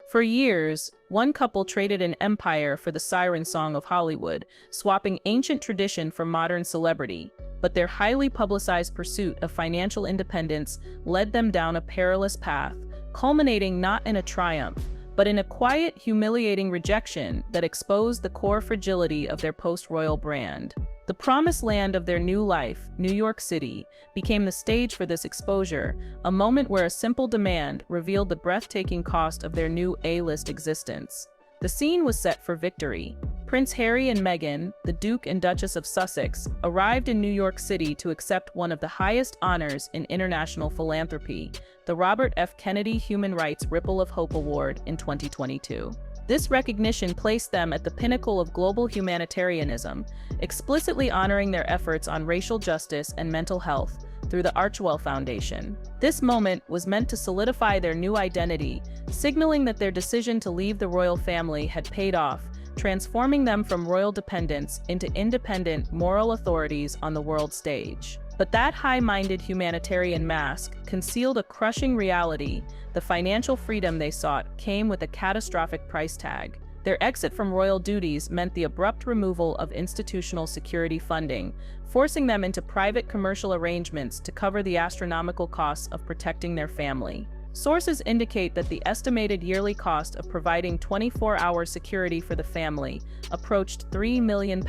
For years, one couple traded an empire for the siren song of Hollywood, swapping ancient tradition for modern celebrity. But their highly publicized pursuit of financial independence led them down a perilous path, culminating not in a triumph, but in a quiet, humiliating rejection that exposed the core fragility of their post-royal brand. The promised land of their new life, New York City, became the stage for this exposure, a moment where a simple demand revealed the breathtaking cost of their new A-list existence. The scene was set for victory. Prince Harry and Meghan, the Duke and Duchess of Sussex, arrived in New York City to accept one of the highest honors in international philanthropy, the Robert F. Kennedy Human Rights Ripple of Hope Award in 2022. This recognition placed them at the pinnacle of global humanitarianism, explicitly honoring their efforts on racial justice and mental health through the Archewell Foundation. This moment was meant to solidify their new identity, signaling that their decision to leave the royal family had paid off, transforming them from royal dependents into independent, moral authorities on the world stage. But that high-minded humanitarian mask concealed a crushing reality. The financial freedom they sought came with a catastrophic price tag. Their exit from royal duties meant the abrupt removal of institutional security funding, forcing them into private commercial arrangements to cover the astronomical costs of protecting their family. Sources indicate that the estimated yearly cost of providing 24-hour security for the family approached £3 million,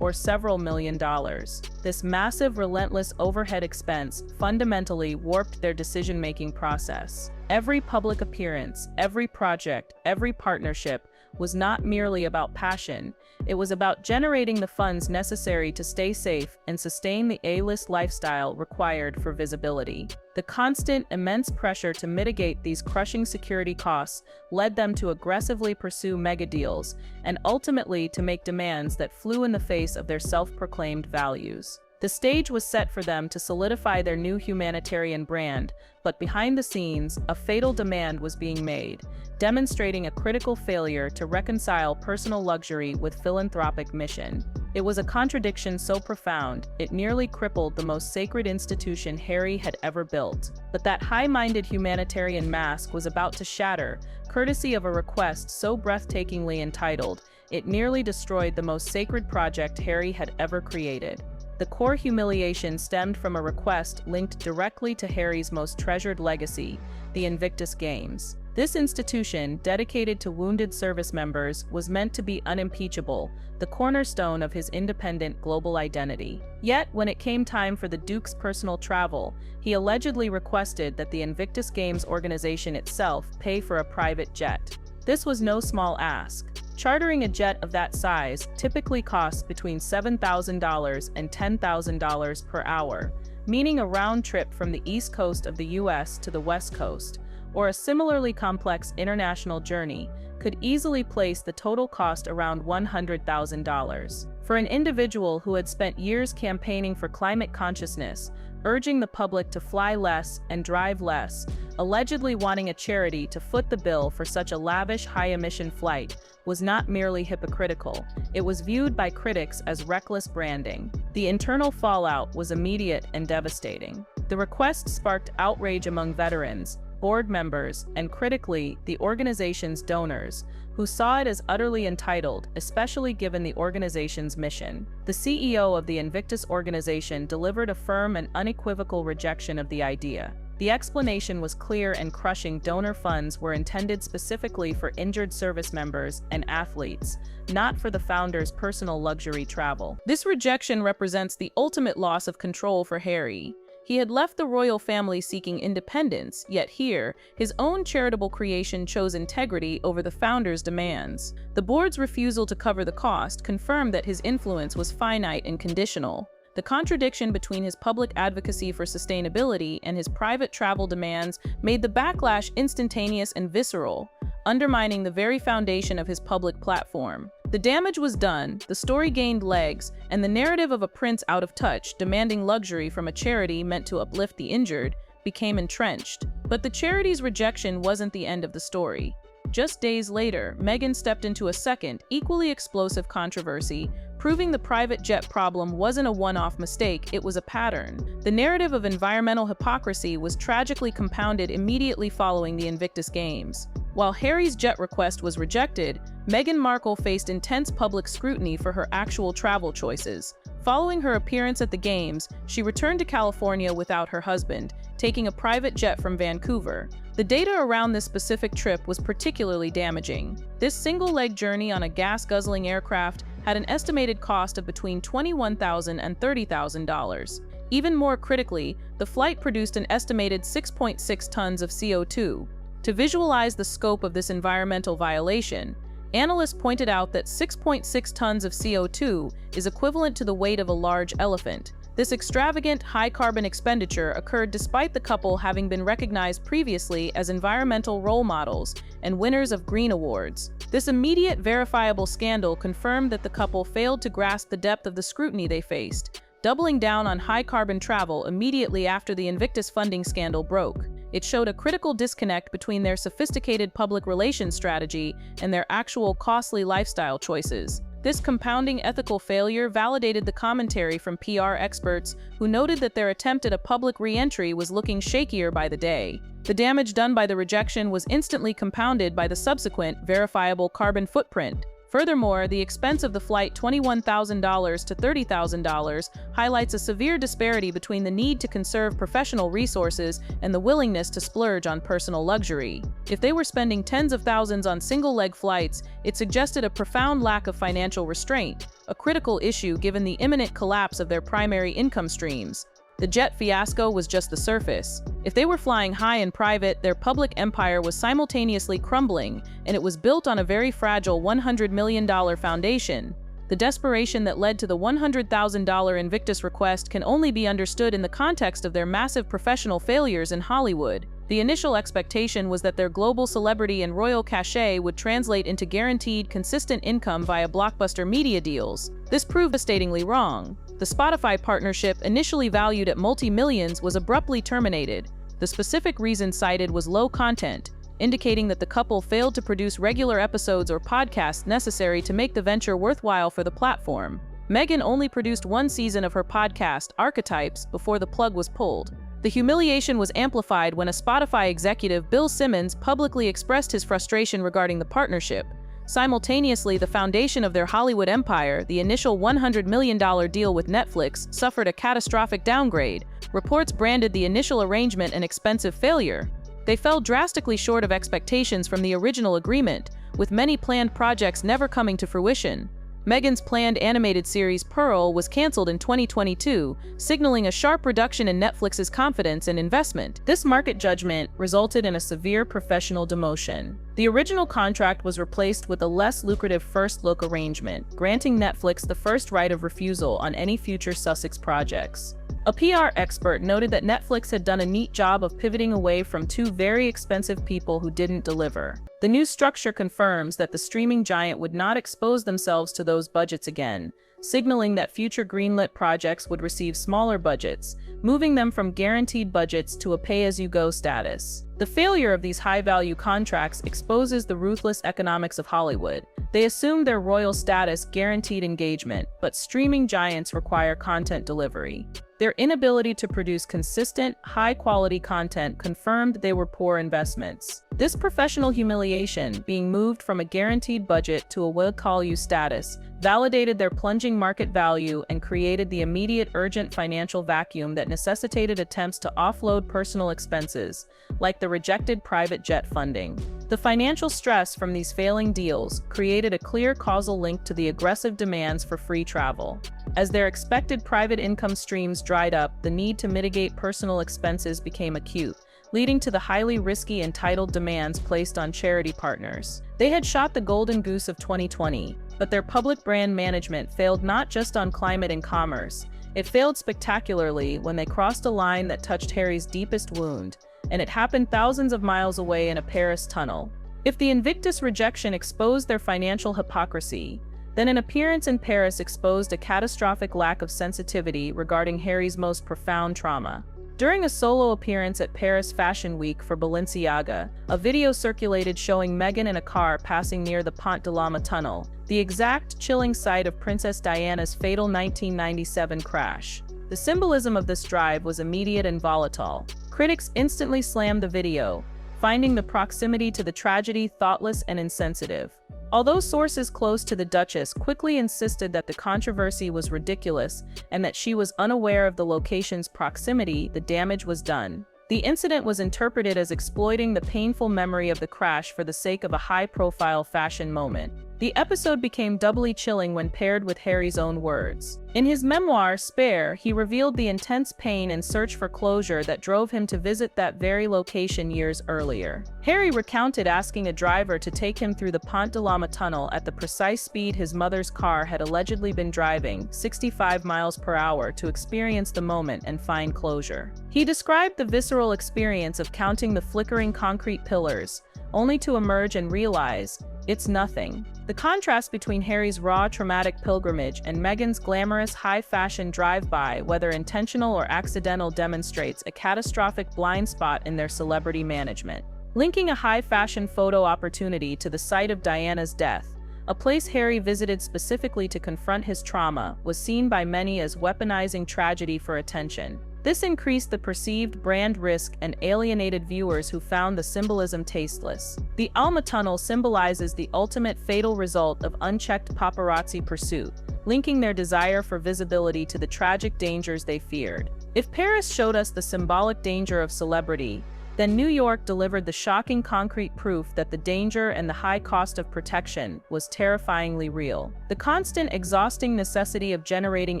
or several million dollars. This massive, relentless overhead expense fundamentally warped their decision-making process. Every public appearance, every project, every partnership was not merely about passion. It was about generating the funds necessary to stay safe and sustain the A-list lifestyle required for visibility. The constant, immense pressure to mitigate these crushing security costs led them to aggressively pursue mega deals and ultimately to make demands that flew in the face of their self-proclaimed values. The stage was set for them to solidify their new humanitarian brand, but behind the scenes, a fatal demand was being made, demonstrating a critical failure to reconcile personal luxury with philanthropic mission. It was a contradiction so profound, it nearly crippled the most sacred institution Harry had ever built. But that high-minded humanitarian mask was about to shatter, courtesy of a request so breathtakingly entitled, it nearly destroyed the most sacred project Harry had ever created. The core humiliation stemmed from a request linked directly to Harry's most treasured legacy, the Invictus Games. This institution, dedicated to wounded service members, was meant to be unimpeachable, the cornerstone of his independent global identity. Yet, when it came time for the Duke's personal travel, he allegedly requested that the Invictus Games organization itself pay for a private jet. This was no small ask. Chartering a jet of that size typically costs between $7,000 and $10,000 per hour, meaning a round trip from the East Coast of the US to the West Coast, or a similarly complex international journey, could easily place the total cost around $100,000. For an individual who had spent years campaigning for climate consciousness, urging the public to fly less and drive less, allegedly wanting a charity to foot the bill for such a lavish high-emission flight, was not merely hypocritical, it was viewed by critics as reckless branding. The internal fallout was immediate and devastating. The request sparked outrage among veterans, board members, and critically, the organization's donors, who saw it as utterly entitled, especially given the organization's mission. The CEO of the Invictus organization delivered a firm and unequivocal rejection of the idea. The explanation was clear and crushing: donor funds were intended specifically for injured service members and athletes, not for the founder's personal luxury travel. This rejection represents the ultimate loss of control for Harry. He had left the royal family seeking independence, yet here, his own charitable creation chose integrity over the founder's demands. The board's refusal to cover the cost confirmed that his influence was finite and conditional. The contradiction between his public advocacy for sustainability and his private travel demands made the backlash instantaneous and visceral, undermining the very foundation of his public platform. The damage was done, the story gained legs, and the narrative of a prince out of touch, demanding luxury from a charity meant to uplift the injured, became entrenched. But the charity's rejection wasn't the end of the story. Just days later, Meghan stepped into a second, equally explosive controversy, proving the private jet problem wasn't a one-off mistake, it was a pattern. The narrative of environmental hypocrisy was tragically compounded immediately following the Invictus Games. While Harry's jet request was rejected, Meghan Markle faced intense public scrutiny for her actual travel choices. Following her appearance at the Games, she returned to California without her husband, taking a private jet from Vancouver. The data around this specific trip was particularly damaging. This single-leg journey on a gas-guzzling aircraft had an estimated cost of between $21,000 and $30,000. Even more critically, the flight produced an estimated 6.6 tons of CO2. To visualize the scope of this environmental violation, analysts pointed out that 6.6 tons of CO2 is equivalent to the weight of a large elephant. This extravagant, high-carbon expenditure occurred despite the couple having been recognized previously as environmental role models and winners of green awards. This immediate, verifiable scandal confirmed that the couple failed to grasp the depth of the scrutiny they faced, doubling down on high-carbon travel immediately after the Invictus funding scandal broke. It showed a critical disconnect between their sophisticated public relations strategy and their actual costly lifestyle choices. This compounding ethical failure validated the commentary from PR experts who noted that their attempt at a public re-entry was looking shakier by the day. The damage done by the rejection was instantly compounded by the subsequent, verifiable carbon footprint. Furthermore, the expense of the flight, $21,000 to $30,000, highlights a severe disparity between the need to conserve professional resources and the willingness to splurge on personal luxury. If they were spending tens of thousands on single-leg flights, it suggested a profound lack of financial restraint, a critical issue given the imminent collapse of their primary income streams. The jet fiasco was just the surface. If they were flying high in private, their public empire was simultaneously crumbling, and it was built on a very fragile $100 million foundation. The desperation that led to the $100,000 Invictus request can only be understood in the context of their massive professional failures in Hollywood. The initial expectation was that their global celebrity and royal cachet would translate into guaranteed, consistent income via blockbuster media deals. This proved devastatingly wrong. The Spotify partnership, initially valued at multi-millions, was abruptly terminated. The specific reason cited was low content, indicating that the couple failed to produce regular episodes or podcasts necessary to make the venture worthwhile for the platform. Meghan only produced one season of her podcast, Archetypes, before the plug was pulled. The humiliation was amplified when a Spotify executive, Bill Simmons, publicly expressed his frustration regarding the partnership. Simultaneously, the foundation of their Hollywood empire, the initial $100 million deal with Netflix, suffered a catastrophic downgrade. Reports branded the initial arrangement an expensive failure. They fell drastically short of expectations from the original agreement, with many planned projects never coming to fruition. Meghan's planned animated series Pearl was canceled in 2022, signaling a sharp reduction in Netflix's confidence and investment. This market judgment resulted in a severe professional demotion. The original contract was replaced with a less lucrative first-look arrangement, granting Netflix the first right of refusal on any future Sussex projects. A PR expert noted that Netflix had done a neat job of pivoting away from two very expensive people who didn't deliver. The new structure confirms that the streaming giant would not expose themselves to those budgets again, signaling that future greenlit projects would receive smaller budgets, moving them from guaranteed budgets to a pay-as-you-go status. The failure of these high-value contracts exposes the ruthless economics of Hollywood. They assume their royal status guaranteed engagement, but streaming giants require content delivery. Their inability to produce consistent, high-quality content confirmed they were poor investments. This professional humiliation, being moved from a guaranteed budget to a will-call-you status, validated their plunging market value and created the immediate urgent financial vacuum that necessitated attempts to offload personal expenses, like the rejected private jet funding. The financial stress from these failing deals created a clear causal link to the aggressive demands for free travel. As their expected private income streams dried up, the need to mitigate personal expenses became acute, leading to the highly risky entitled demands placed on charity partners. They had shot the golden goose of 2020, but their public brand management failed not just on climate and commerce. It failed spectacularly when they crossed a line that touched Harry's deepest wound, and it happened thousands of miles away in a Paris tunnel. If the Invictus rejection exposed their financial hypocrisy, then an appearance in Paris exposed a catastrophic lack of sensitivity regarding Harry's most profound trauma. During a solo appearance at Paris Fashion Week for Balenciaga, a video circulated showing Meghan in a car passing near the Pont de l'Ama tunnel, the exact chilling site of Princess Diana's fatal 1997 crash. The symbolism of this drive was immediate and volatile. Critics instantly slammed the video, finding the proximity to the tragedy thoughtless and insensitive. Although sources close to the Duchess quickly insisted that the controversy was ridiculous and that she was unaware of the location's proximity, the damage was done. The incident was interpreted as exploiting the painful memory of the crash for the sake of a high-profile fashion moment. The episode became doubly chilling when paired with Harry's own words. In his memoir, Spare, he revealed the intense pain and search for closure that drove him to visit that very location years earlier. Harry recounted asking a driver to take him through the Pont de Lama tunnel at the precise speed his mother's car had allegedly been driving, 65 miles per hour, to experience the moment and find closure. He described the visceral experience of counting the flickering concrete pillars, only to emerge and realize, it's nothing. The contrast between Harry's raw, traumatic pilgrimage and Meghan's glamorous, high-fashion drive-by, whether intentional or accidental, demonstrates a catastrophic blind spot in their celebrity management. Linking a high-fashion photo opportunity to the site of Diana's death, a place Harry visited specifically to confront his trauma, was seen by many as weaponizing tragedy for attention. This increased the perceived brand risk and alienated viewers who found the symbolism tasteless. The Alma Tunnel symbolizes the ultimate fatal result of unchecked paparazzi pursuit, linking their desire for visibility to the tragic dangers they feared. If Paris showed us the symbolic danger of celebrity, then New York delivered the shocking concrete proof that the danger and the high cost of protection was terrifyingly real. The constant, exhausting necessity of generating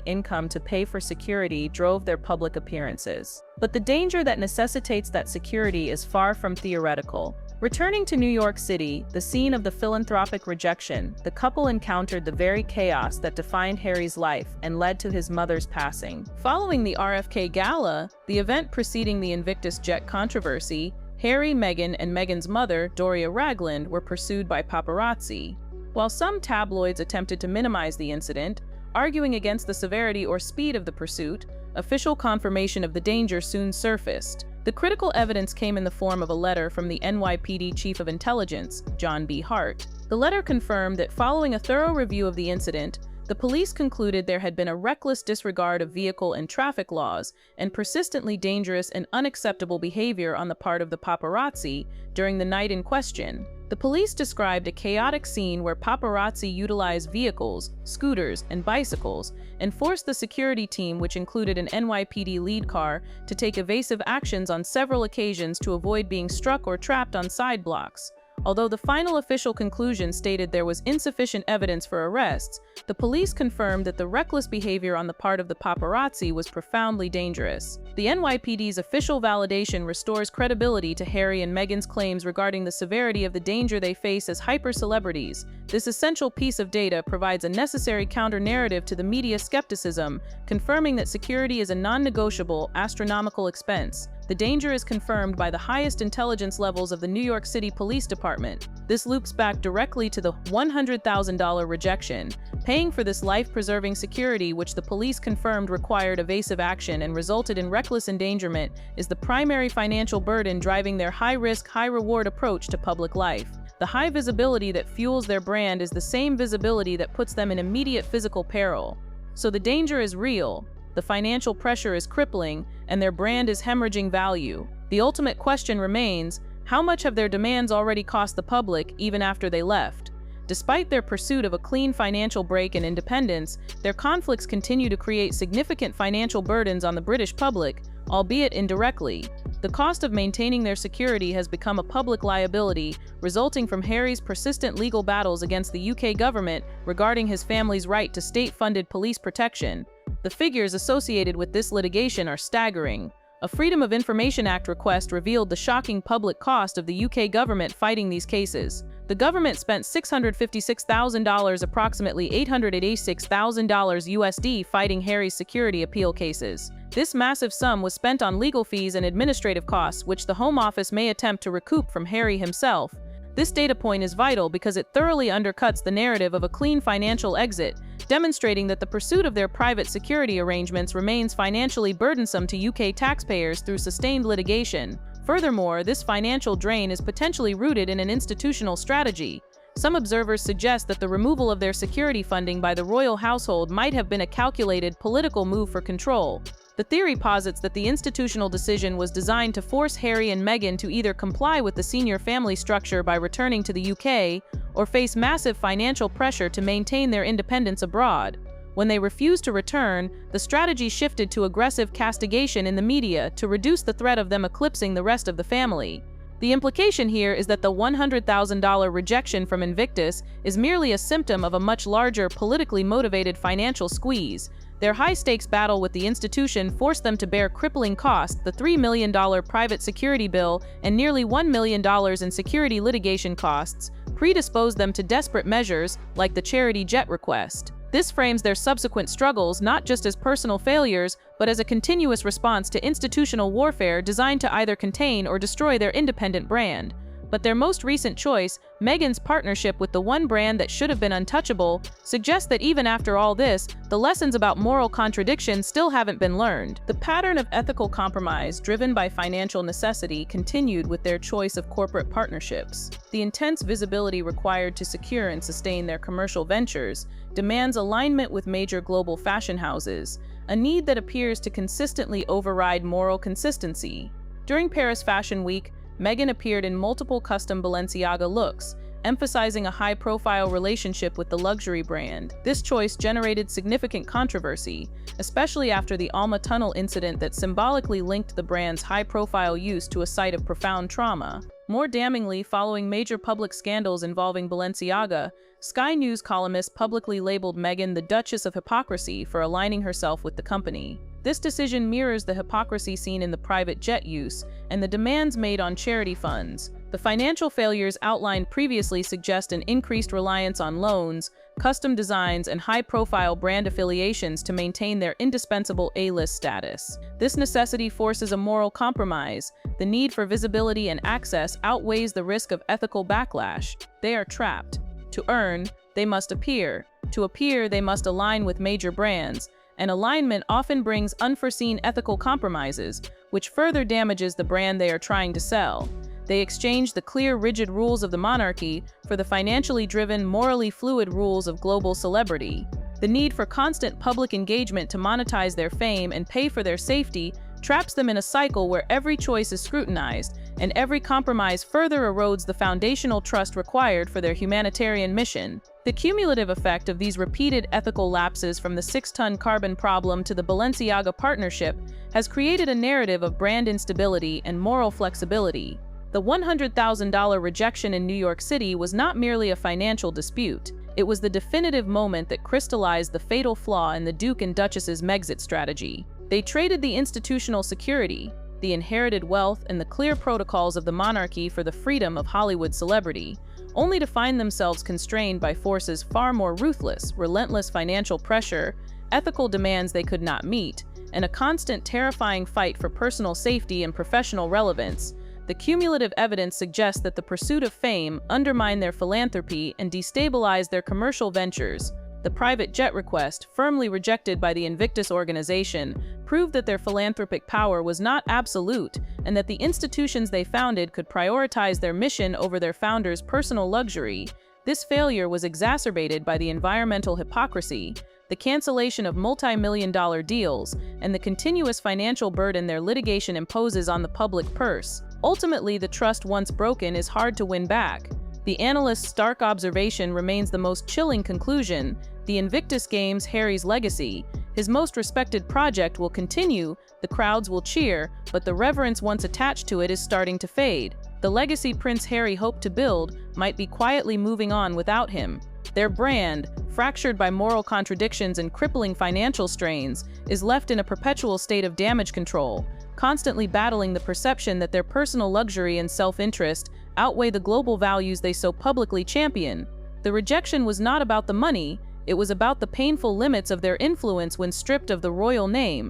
income to pay for security drove their public appearances. But the danger that necessitates that security is far from theoretical. Returning to New York City, the scene of the philanthropic rejection, the couple encountered the very chaos that defined Harry's life and led to his mother's passing. Following the RFK Gala, the event preceding the Invictus jet controversy, Harry, Meghan, and Meghan's mother, Doria Ragland, were pursued by paparazzi. While some tabloids attempted to minimize the incident, arguing against the severity or speed of the pursuit, official confirmation of the danger soon surfaced. The critical evidence came in the form of a letter from the NYPD Chief of Intelligence, John B. Hart. The letter confirmed that following a thorough review of the incident, the police concluded there had been a reckless disregard of vehicle and traffic laws and persistently dangerous and unacceptable behavior on the part of the paparazzi during the night in question. The police described a chaotic scene where paparazzi utilized vehicles, scooters, and bicycles, and forced the security team, which included an NYPD lead car, to take evasive actions on several occasions to avoid being struck or trapped on side blocks. Although the final official conclusion stated there was insufficient evidence for arrests, the police confirmed that the reckless behavior on the part of the paparazzi was profoundly dangerous. The NYPD's official validation restores credibility to Harry and Meghan's claims regarding the severity of the danger they face as hyper-celebrities. This essential piece of data provides a necessary counter-narrative to the media skepticism, confirming that security is a non-negotiable, astronomical expense. The danger is confirmed by the highest intelligence levels of the New York City Police Department. This loops back directly to the $100,000 rejection. Paying for this life-preserving security, which the police confirmed required evasive action and resulted in reckless endangerment, is the primary financial burden driving their high-risk, high-reward approach to public life. The high visibility that fuels their brand is the same visibility that puts them in immediate physical peril. So the danger is real. The financial pressure is crippling, and their brand is hemorrhaging value. The ultimate question remains, how much have their demands already cost the public even after they left? Despite their pursuit of a clean financial break and independence, their conflicts continue to create significant financial burdens on the British public, albeit indirectly. The cost of maintaining their security has become a public liability, resulting from Harry's persistent legal battles against the UK government regarding his family's right to state-funded police protection. The figures associated with this litigation are staggering. A Freedom of Information Act request revealed the shocking public cost of the UK government fighting these cases. The government spent $656,000, approximately $886,000 USD, fighting Harry's security appeal cases. This massive sum was spent on legal fees and administrative costs, which the Home Office may attempt to recoup from Harry himself. This data point is vital because it thoroughly undercuts the narrative of a clean financial exit, demonstrating that the pursuit of their private security arrangements remains financially burdensome to UK taxpayers through sustained litigation. Furthermore, this financial drain is potentially rooted in an institutional strategy. Some observers suggest that the removal of their security funding by the royal household might have been a calculated political move for control. The theory posits that the institutional decision was designed to force Harry and Meghan to either comply with the senior family structure by returning to the UK or face massive financial pressure to maintain their independence abroad. When they refused to return, the strategy shifted to aggressive castigation in the media to reduce the threat of them eclipsing the rest of the family. The implication here is that the $100,000 rejection from Invictus is merely a symptom of a much larger, politically motivated financial squeeze. Their high-stakes battle with the institution forced them to bear crippling costs. The $3 million private security bill and nearly $1 million in security litigation costs predisposed them to desperate measures like the charity jet request. This frames their subsequent struggles not just as personal failures, but as a continuous response to institutional warfare designed to either contain or destroy their independent brand. But their most recent choice, Meghan's partnership with the one brand that should have been untouchable, suggests that even after all this, the lessons about moral contradiction still haven't been learned. The pattern of ethical compromise driven by financial necessity continued with their choice of corporate partnerships. The intense visibility required to secure and sustain their commercial ventures demands alignment with major global fashion houses, a need that appears to consistently override moral consistency. During Paris Fashion Week, Meghan appeared in multiple custom Balenciaga looks, emphasizing a high-profile relationship with the luxury brand. This choice generated significant controversy, especially after the Alma Tunnel incident that symbolically linked the brand's high-profile use to a site of profound trauma. More damningly, following major public scandals involving Balenciaga, Sky News columnists publicly labeled Meghan the Duchess of Hypocrisy for aligning herself with the company. This decision mirrors the hypocrisy seen in the private jet use and the demands made on charity funds. The financial failures outlined previously suggest an increased reliance on loans, custom designs, and high-profile brand affiliations to maintain their indispensable A-list status. This necessity forces a moral compromise. The need for visibility and access outweighs the risk of ethical backlash. They are trapped. To earn, they must appear. To appear, they must align with major brands. And alignment often brings unforeseen ethical compromises, which further damages the brand they are trying to sell. They exchange the clear, rigid rules of the monarchy for the financially driven, morally fluid rules of global celebrity. The need for constant public engagement to monetize their fame and pay for their safety traps them in a cycle where every choice is scrutinized, and every compromise further erodes the foundational trust required for their humanitarian mission. The cumulative effect of these repeated ethical lapses, from the 6-ton carbon problem to the Balenciaga partnership, has created a narrative of brand instability and moral flexibility. The $100,000 rejection in New York City was not merely a financial dispute. It was the definitive moment that crystallized the fatal flaw in the Duke and Duchess's Megxit strategy. They traded the institutional security, the inherited wealth, and the clear protocols of the monarchy for the freedom of Hollywood celebrity, only to find themselves constrained by forces far more ruthless: relentless financial pressure, ethical demands they could not meet, and a constant terrifying fight for personal safety and professional relevance. The cumulative evidence suggests that the pursuit of fame undermined their philanthropy and destabilized their commercial ventures. The private jet request, firmly rejected by the Invictus organization, proved that their philanthropic power was not absolute, and that the institutions they founded could prioritize their mission over their founders' personal luxury. This failure was exacerbated by the environmental hypocrisy, the cancellation of multi-million-dollar deals, and the continuous financial burden their litigation imposes on the public purse. Ultimately, the trust once broken is hard to win back. The analyst's stark observation remains the most chilling conclusion: the Invictus Games, Harry's legacy. His most respected project will continue, the crowds will cheer, but the reverence once attached to it is starting to fade. The legacy Prince Harry hoped to build might be quietly moving on without him. Their brand, fractured by moral contradictions and crippling financial strains, is left in a perpetual state of damage control, constantly battling the perception that their personal luxury and self-interest outweigh the global values they so publicly champion. The rejection was not about the money, it was about the painful limits of their influence when stripped of the royal name.